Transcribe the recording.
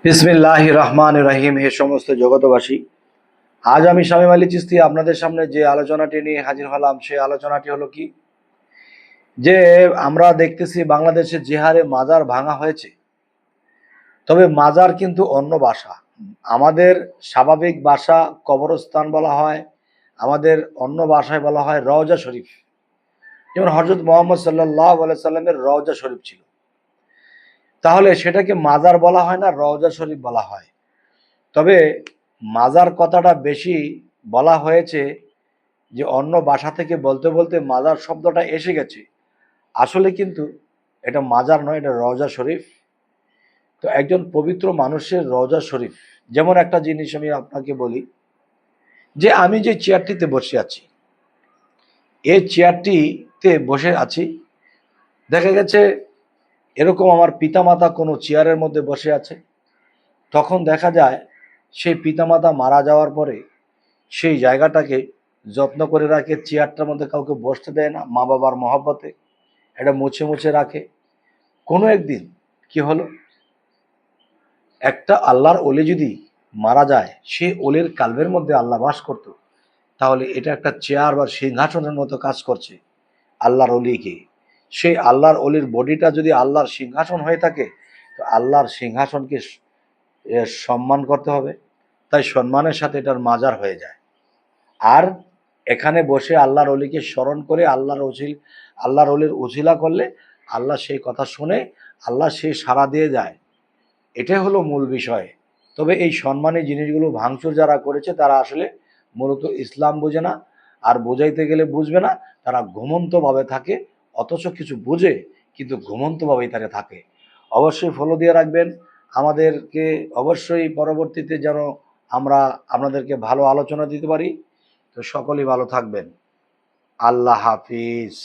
বিসমিল্লাহির রহমানির রহিম। হে সমস্ত জগতবাসী, আজ আমি শামীম আলী চিশতি আপনাদের সামনে যে আলোচনাটি নিয়ে হাজির হলাম, সেই আলোচনাটি হলো কি, যে আমরা দেখতেছি বাংলাদেশে যে হারে মাজার ভাঙা হয়েছে, তবে মাজার কিন্তু অন্য ভাষা। আমাদের স্বাভাবিক ভাষা কবরস্থান বলা হয়, আমাদের অন্য ভাষায় বলা হয় রওজা শরীফ। যেমন হযরত মুহাম্মদ সাল্লাল্লাহু আলাইহি সাল্লামের রওজা শরীফ ছিল, তাহলে সেটাকে মাজার বলা হয় না, রওজা শরীফ বলা হয়। তবে মাজার কথাটা বেশি বলা হয়েছে যে অন্য ভাষা থেকে বলতে বলতে মাজার শব্দটা এসে গেছে। আসলে কিন্তু এটা মাজার নয়, এটা রওজা শরীফ। তো একজন পবিত্র মানুষের রওজা শরীফ, যেমন একটা জিনিস আমি আপনাকে বলি, যে আমি যে চেয়ারটিতে বসে আছি, এই চেয়ারটিতে বসে আছি, দেখা গেছে এরকম আমার পিতামাতা কোনো চেয়ারের মধ্যে বসে আছে, তখন দেখা যায় সেই পিতামাতা মারা যাওয়ার পরে সেই জায়গাটাকে যত্ন করে রাখে, চেয়ারটার মধ্যে কাউকে বসতে দেয় না, মা বাবার মহব্বতে এটা মুছে মুছে রাখে। কোনো একদিন কি হলো, একটা আল্লাহর ওলি যদি মারা যায়, সেই ওলির কালবের মধ্যে আল্লাহ বাস করত, তাহলে এটা একটা চেয়ার বা সিংহাসনের মতো কাজ করছে আল্লাহর ওলিকে। সেই আল্লাহর ওলির বডিটা যদি আল্লাহর সিংহাসন হয়ে থাকে, তো আল্লাহর সিংহাসনকে সম্মান করতে হবে, তাই সম্মানের সাথে এটার মাজার হয়ে যায়। আর এখানে বসে আল্লাহর অলিকে স্মরণ করে আল্লাহর অলির উছিলা করলে আল্লাহ সেই কথা শুনে আল্লাহ সেই সাড়া দিয়ে যায়। এটাই হলো মূল বিষয়। তবে এই সম্মানী জিনিসগুলো ভাঙচুর যারা করেছে, তারা আসলে মূলত ইসলাম বোঝে না, আর বোঝাইতে গেলে বুঝবে না। তারা ঘুমন্তভাবে থাকে, অথচ কিছু বুঝে কিন্তু ঘুমন্তভাবেই তারা থাকে। অবশ্যই ফলো দিয়ে রাখবেন আমাদেরকে, অবশ্যই পরবর্তীতে যেন আমরা আপনাদেরকে ভালো আলোচনা দিতে পারি। তো সকলেই ভালো থাকবেন। আল্লাহ হাফিজ।